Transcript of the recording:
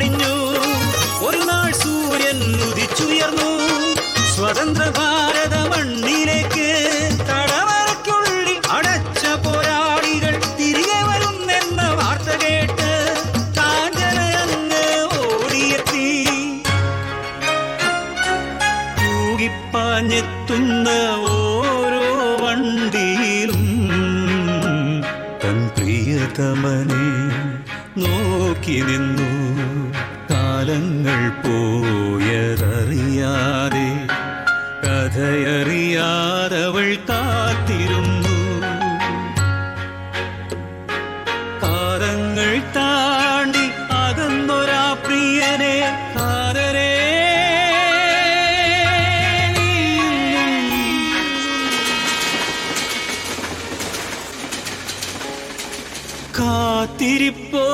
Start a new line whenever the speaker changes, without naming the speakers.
പടിഞ്ഞു. ഒരു നാൾ സൂര്യൻ ഉദിച്ചുയർന്നു സ്വതന്ത്ര ഭാരത മണ്ണിലേക്ക്. തടവറയ്ക്കുള്ളിൽ അടച്ച പോരാളികൾ തിരികെ വരുന്നെന്ന വാർത്ത കേട്ട് കാഞ്ചന അങ്ങ് ഓടിയെത്തി. തൂകിപ്പാഞ്ഞെത്തുന്ന ഓരോ വണ്ടിയിലും തൻ പ്രിയതമനെ നോക്കി നിന്നു. കാലങ്ങൾ പോയതറിയാതെ കഥയറിയാതവൾ കാത്തിരുന്നു. കാലങ്ങൾ താണ്ടി അകന്നൊരാ പ്രിയനെ കാതരേ കാത്തിരിപ്പോ